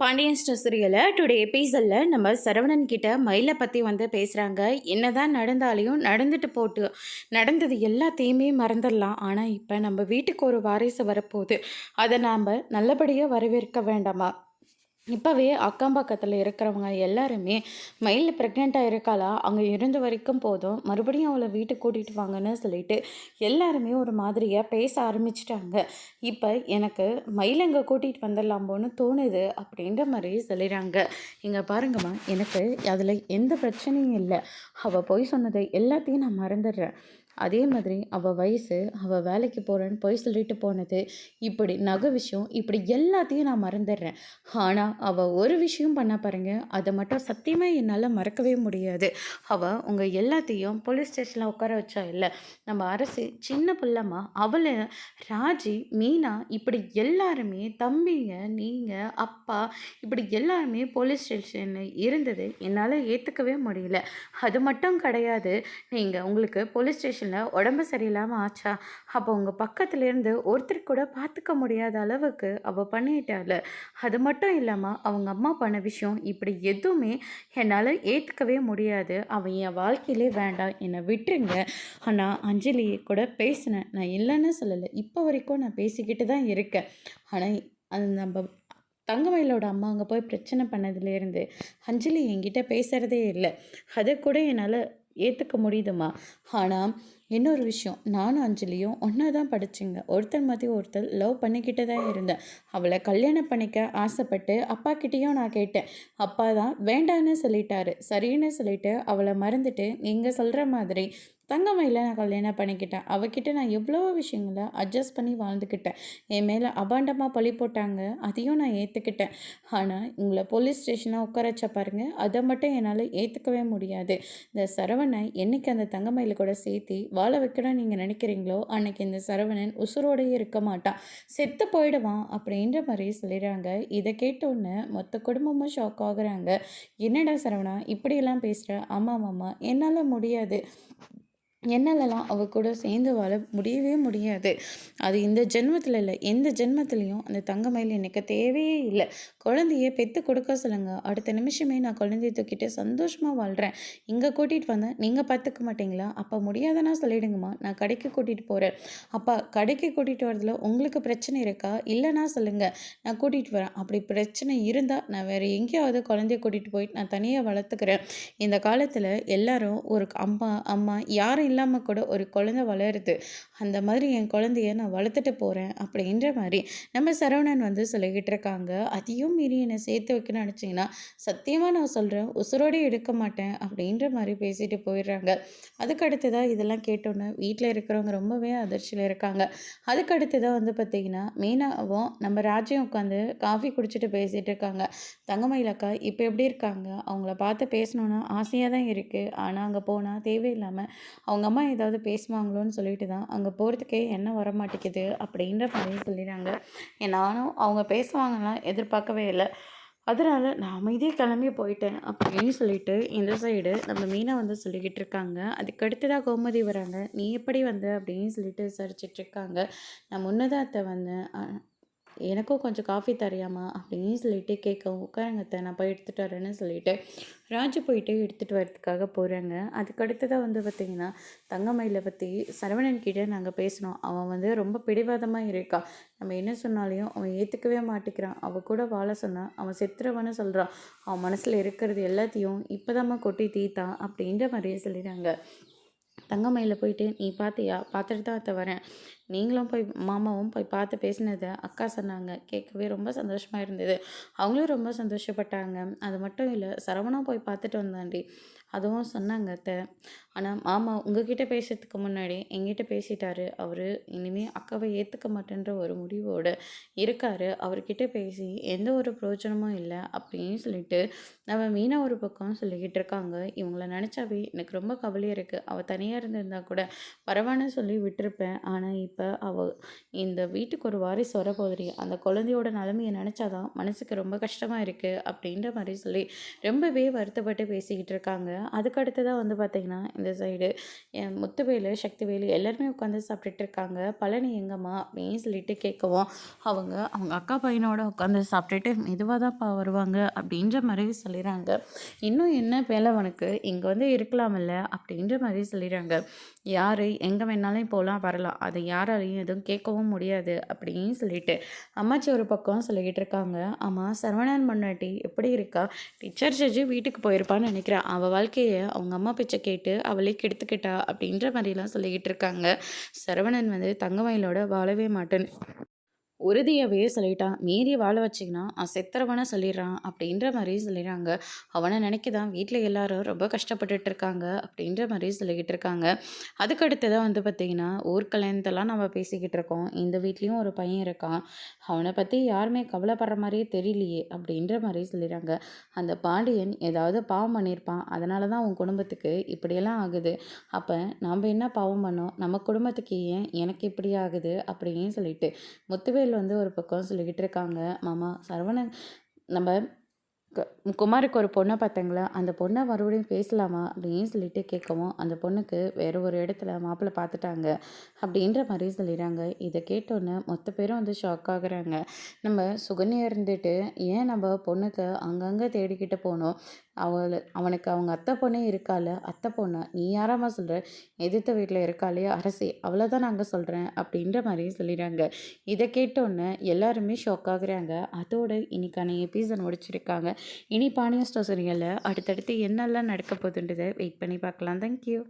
Pandian store சீரியலில் today எபிசோடில் நம்ம சரவணன் கிட்ட மயிலை பற்றி பேசுகிறாங்க. என்னதான் நடந்தாலையும் நடந்துட்டு போட்டு நடந்தது எல்லாத்தையுமே மறந்துடலாம். ஆனால் இப்போ நம்ம வீட்டுக்கு ஒரு வாரிசு வரப்போகுது. அதை நாம் நல்லபடியாக வரவேற்க வேண்டாமா? இப்போவே அக்கம் பக்கத்தில் இருக்கிறவங்க எல்லாருமே மயில் ப்ரெக்னெண்ட்டாக இருக்காளா, அங்கே இருந்த வரைக்கும் போதும், மறுபடியும் அவளை வீட்டுக்கு கூட்டிகிட்டு வாங்கன்னு சொல்லிட்டு எல்லாருமே ஒரு மாதிரியாக பேச ஆரம்பிச்சிட்டாங்க. இப்போ எனக்கு மயில் அங்கே கூட்டிகிட்டு வந்துடலாம்போன்னு தோணுது அப்படின்ற மாதிரி சொல்லிடுறாங்க. இங்கே பாருங்கம்மா, எனக்கு அதில் எந்த பிரச்சனையும் இல்லை. அவள் பொய் சொன்னதை எல்லாத்தையும் நான் மறந்துடுறேன். அதே மாதிரி அவள் வயசு, அவள் வேலைக்கு போகிறேன்னு பொய் சொல்லிட்டு போனது, இப்படி நகை விஷயம், இப்படி எல்லாத்தையும் நான் மறந்துடுறேன். ஆனால் அவள் ஒரு விஷயம் பண்ண பாருங்க, அதை மட்டும் சத்தியமாக என்னால் மறக்கவே முடியாது. அவள் உங்கள் எல்லாத்தையும் போலீஸ் ஸ்டேஷனில் உட்கார வச்சா இல்லை, நம்ம அரசு சின்ன பிள்ளைம்மா, அவளை ராஜி, மீனா, இப்படி எல்லாருமே தம்பிங்க, நீங்கள், அப்பா, இப்படி எல்லாருமே போலீஸ் ஸ்டேஷனில் இருந்தது என்னால் ஏற்றுக்கவே முடியல. அது மட்டும் கிடையாது, நீங்கள் உங்களுக்கு போலீஸ் ஸ்டேஷனில் உடம்பு சரியில்லாமல் ஆச்சா, அப்போ உங்கள் பக்கத்துலேருந்து ஒருத்தர் கூட பார்த்துக்க முடியாத அளவுக்கு அவள் பண்ணிட்டாள். அது மட்டும் இல்லாமல் அவங்க அம்மா பண்ண விஷயம், இப்படி எதுவுமே என்னால் ஏற்றுக்கவே முடியாது. அவன் என் வாழ்க்கையிலே வேண்டாம், என்னை விட்டுருங்க. ஆனால் அஞ்சலி கூட பேசினேன், நான் இல்லைன்னு சொல்லலை, இப்போ வரைக்கும் நான் பேசிக்கிட்டு தான் இருக்கேன். ஆனால் அது நம்ம தங்கமயிலோட அம்மா அங்கே போய் பிரச்சனை பண்ணதுலேருந்து அஞ்சலி என்கிட்ட பேசுகிறதே இல்லை. அதை கூட என்னால் ஏற்றுக்க முடியுதுமா. ஆனால் இன்னொரு விஷயம், நானும் அஞ்சலியும் ஒன்றா தான் படிச்சிங்க. ஒருத்தர் மாதிரி ஒருத்தர் லவ் பண்ணிக்கிட்டு தான் இருந்தேன். அவளை கல்யாணம் பண்ணிக்க ஆசைப்பட்டு அப்பா கிட்டேயும் நான் கேட்டேன். அப்பா தான் வேண்டான்னு சொல்லிட்டாரு. சரின்னு சொல்லிட்டு அவளை மறந்துட்டு நீங்கள் சொல்கிற மாதிரி தங்கமயில நான் கல்யாணம் பண்ணிக்கிட்டேன். அவகிட்ட நான் எவ்வளோ விஷயங்களை அட்ஜஸ்ட் பண்ணி வாழ்ந்துக்கிட்டேன். என் மேலே அபாண்டமாக பழி போட்டாங்க, அதையும் நான் ஏற்றுக்கிட்டேன். ஆனால் உங்களை போலீஸ் ஸ்டேஷனாக உட்கார வச்ச பாருங்க, அதை மட்டும் என்னால் ஏற்றுக்கவே முடியாது. இந்த சரவணை என்னைக்கு அந்த தங்கமயில கூட சேர்த்து வாழ வைக்கணும்னு நீங்கள் நினைக்கிறீங்களோ, அன்னைக்கு இந்த சரவணன் உசுரோடையே இருக்க மாட்டான், செத்து போயிடுவான் அப்படின்ற மாதிரி சொல்லிடுறாங்க. இதை கேட்டோன்னே மொத்த குடும்பமும் ஷாக் ஆகுறாங்க. என்னடா சரவணா இப்படியெல்லாம் பேசுகிற? ஆமாம் மாமா, என்னால் முடியாது, என்னாலலாம் அவ கூட சேர்ந்து வாழ முடியவே முடியாது. அது இந்த ஜென்மத்தில் இல்லை, எந்த ஜென்மத்திலையும் அந்த தங்கமயில் எனக்கு தேவையே இல்லை. குழந்தைய பெற்று கொடுக்க சொல்லுங்க, அடுத்த நிமிஷமே நான் குழந்தைய தூக்கிட்டு சந்தோஷமாக வாழ்கிறேன். இங்கே கூட்டிகிட்டு வந்தேன், நீங்கள் பார்த்துக்க மாட்டீங்களா? அப்போ முடியாதனா சொல்லிடுங்கம்மா, நான் கடைக்கு கூட்டிகிட்டு போகிறேன். அப்பா, கடைக்கு கூட்டிகிட்டு வரதுல உங்களுக்கு பிரச்சனை இருக்கா? இல்லைன்னா சொல்லுங்கள், நான் கூட்டிகிட்டு வரேன். அப்படி பிரச்சனை இருந்தால் நான் வேறு எங்கேயாவது குழந்தைய கூட்டிகிட்டு போயிட்டு நான் தனியாக வளர்த்துக்கிறேன். இந்த காலத்தில் எல்லாரும் ஒரு அம்மா அம்மா யாரும் இல்லாமல் கூட ஒரு குழந்தை வளருது. அந்த மாதிரி என் குழந்தைய நான் வளர்த்துட்டு போகிறேன் அப்படின்ற மாதிரி நம்ம சரவணன் சொல்லிக்கிட்டு இருக்காங்க. அதையும் மீறி என்னை சேர்த்து வைக்கணும்னு நினச்சிங்கன்னா சத்தியமாக நான் சொல்கிறேன், உசுரோடு எடுக்க மாட்டேன் அப்படின்ற மாதிரி பேசிட்டு போயிடுறாங்க. அதுக்கு அடுத்ததாக இதெல்லாம் கேட்டோன்னே வீட்டில் இருக்கிறவங்க ரொம்பவே அதிர்ச்சியில் இருக்காங்க. அதுக்கு அடுத்ததாக பார்த்திங்கன்னா மீனாவும் நம்ம ராஜ்யம் உட்காந்து காஃபி குடிச்சிட்டு பேசிகிட்டு இருக்காங்க. தங்கமயில் அக்கா இப்போ எப்படி இருக்காங்க? அவங்கள பார்த்து பேசணுன்னு ஆசையாக தான் இருக்குது. ஆனால் அங்கே போனால் தேவையில்லாமல் அவங்க அம்மா ஏதாவது பேசுவாங்களோன்னு சொல்லிட்டு தான் அங்கே போகிறதுக்கே என்ன வரமாட்டேங்குது அப்படின்ற மாதிரி சொல்லிடுறாங்க. நானும் அவங்க பேசுவாங்கலாம் எதிர்பார்க்கவே இல்லை. அதனால் நான் அமைதியாக கிளம்பி போயிட்டேன் அப்படின்னு சொல்லிட்டு இந்த சைடு நம்ம மீனா சொல்லிக்கிட்டு இருக்காங்க. அதுக்கு அடுத்ததாக கோமதி வராங்க. நீ எப்படி அப்படின்னு சொல்லிட்டு விசாரிச்சுட்டு இருக்காங்க. நான் முன்னதாக அத்தை வந்தேன், எனக்கும் கொஞ்சம் காஃபி தரியாமா அப்படின்னு சொல்லிட்டு கேட்கவும், உட்காருங்க அத்தை, நான் போய் எடுத்துகிட்டு வரேன்னு சொல்லிட்டு ராஜு போயிட்டு எடுத்துகிட்டு வரதுக்காக போகிறாங்க. அதுக்கு அடுத்ததாக பார்த்திங்கன்னா தங்கமயிலை பற்றி சரவணன் கிட்டே நாங்கள் பேசினோம். அவன் ரொம்ப பிடிவாதமாக இருக்கான். நம்ம என்ன சொன்னாலையும் அவன் ஏற்றுக்கவே மாட்டேங்கிறான். அவள் கூட வாழ சொன்னான், அவன் செத்துறவன்னு சொல்கிறான். அவன் மனசில் இருக்கிறது எல்லாத்தையும் இப்போதாம்மா கொட்டி தீத்தான் அப்படின்ற மாதிரியே சொல்லிடுறாங்க. தங்கமயில போயிட்டு, நீ பார்த்தியா? பார்த்துட்டு தான் அத்தை வரேன். நீங்களும் போய் மாமாவும் போய் பார்த்து பேசினதை அக்கா சொன்னாங்க. கேட்கவே ரொம்ப சந்தோஷமாக இருந்தது. அவங்களும் ரொம்ப சந்தோஷப்பட்டாங்க. அது மட்டும் இல்லை, சரவணம் போய் பார்த்துட்டு வந்தாண்டி, அதுவும் சொன்னாங்க அத்தை. ஆனால் மாமா உங்ககிட்ட பேசுறதுக்கு முன்னாடி எங்கிட்ட பேசிட்டாரு. அவர் இனிமேல் அக்காவை ஏற்றுக்க மாட்டேன்ற ஒரு முடிவோடு இருக்கார். அவர்கிட்ட பேசி எந்த ஒரு பிரயோஜனமும் இல்லை அப்படின்னு சொல்லிட்டு நம்ம மீனா ஒரு பக்கம் சொல்லிக்கிட்டு இருக்காங்க. இவங்கள நினச்சாவே எனக்கு ரொம்ப கவலையாக இருக்குது. அவள் தனியாக இருந்திருந்தா கூட பரவாயில்ல சொல்லி விட்டுருப்பேன். ஆனால் இப்போ அவள் இந்த வீட்டுக்கு ஒரு வாரிசு வரப்போதுரி, அந்த குழந்தையோட நிலைமையை நினச்சாதான் மனசுக்கு ரொம்ப கஷ்டமாக இருக்குது அப்படின்ற மாதிரி சொல்லி ரொம்பவே வருத்தப்பட்டு பேசிக்கிட்டு இருக்காங்க. அதுக்கு அடுத்ததா வந்து பார்த்தீங்கன்னா, இந்த சைடு முத்துவேலு, சக்திவேலு எல்லாருமே உட்காந்து சாப்பிட்டுட்டு இருக்காங்க. "பழனி எங்கம்மா?" அப்படின்னு சொல்லிட்டு கேட்கவும், அவங்க அக்கா பையனோட உட்காந்து சாப்பிட்டுட்டு, "மெதுவா தான்ப்பா வருவாங்க" அப்படின்ற மாரி சொல்லிறாங்க. "இன்னும் என்ன வேலை உனக்கு? இங்க வந்து இருக்கலாம்ல" அப்படின்ற மாரி சொல்லிறாங்க. "யாரு எங்க வேணாலும் போலாம், வரலாம். அத யாராலயும் எதுவும் கேட்கவும் முடியாது" அப்படின்னு சொல்லிட்டு, அம்மாச்சி ஒரு பக்கம் சொல்லிக்கிட்டு இருக்காங்க. "ஆமா, சரவணன் பொண்டாட்டி எப்படி இருக்கா? டிஸ்சார்ஜ் ஆகி வீட்டுக்கு போயிருப்பான்னு நினைக்கிறேன். அவ வாழ்க்கைய அவங்க அம்மா பேச்ச கேட்டு அவளே கெடுத்துக்கிட்டா" அப்படின்ற மாரிலாம் சொல்லிக்கிட்டு இருக்காங்க. சரவணன் வந்து தங்கமயிலோட வாழவே மாட்டேன்னு உறுதியாவே சொல்லிட்டான். "மீறி வாழ வச்சீங்கன்னா, செத்துருவேன்னு சொல்லிடுறான்" அப்படின்ற மாரி சொல்லிறாங்க. அவன நினைக்க தான் வீட்ல எல்லாரும் ரொம்ப கஷ்டப்பட்டுட்டு இருக்காங்க அப்படின்ற மாரி சொல்லிக்கிட்டு இருக்காங்க. அதுக்கு அடுத்ததா வந்து பார்த்தீங்கன்னா, ஊர் கல்யாணத்தெல்லாம் நம்ம பேசிக்கிட்டு இருக்கோம். இந்த வீட்லயும் ஒரு பையன் இருக்கான். அவன பத்தி யாருமே கவலைப்படுற மாரியே தெரியலையே அப்படின்ற மாரி சொல்லிறாங்க. "அந்த பாண்டியன் ஏதாவது பாவம் பண்ணியிருப்பான். அதனால தான் உன் குடும்பத்துக்கு இப்படியெல்லாம் ஆகுது. அப்ப நம்ப என்ன பாவம் பண்ணோம்? நம்ம குடும்பத்துக்கு ஏன் எனக்கு இப்படி ஆகுது?" அப்படின்னு சொல்லிட்டு முத்துவேல் வந்து ஒரு பக்கம் சொல்லிக்கிட்டு இருக்காங்க. "மாமா சரவணன் நம்ம க குமாருக்கு ஒரு பொண்ண பார்த்தேங்களா, அந்த பொண்ண மறுபடியும் பேசலாமா?" அப்படின்னு சொல்லிட்டு கேட்கவும், அந்த பொண்ணுக்கு வேற ஒரு இடத்துல மாப்பிள்ளை பார்த்துட்டாங்க அப்படின்ற மாரி சொல்லிறாங்க. இத கேட்டோன்னே மொத்த பேரும் வந்து ஷாக் ஆகுறாங்க. நம்ம சுகன்யா இருந்துட்டு, ஏன் நம்ம பொண்ணுக்கு அங்கங்க தேடிக்கிட்டு போனோம்? அவனுக்கு அவங்க அத்தை பொண்ணே இருக்கால்ல, அத்தை பொண்ணா? நீ யாரம்மா சொல்ற? எதிர்த்த வீட்ல இருக்காளே அரசி, அவள தான் நாங்க சொல்றேன் அப்படின்ற மாரி சொல்லிறாங்க. இத கேட்டோன்னே எல்லாருமே ஷாக் ஆகுறாங்க. அதோட இன்னைக்கான எபிசோட் முடிச்சிருக்காங்க. இனி பாண்டியன் ஸ்டோர் சீரியல்ல அடுத்தடுத்து என்னெல்லாம் நடக்க போகுதுன்றத வெயிட் பண்ணி பார்க்கலாம். Thank you.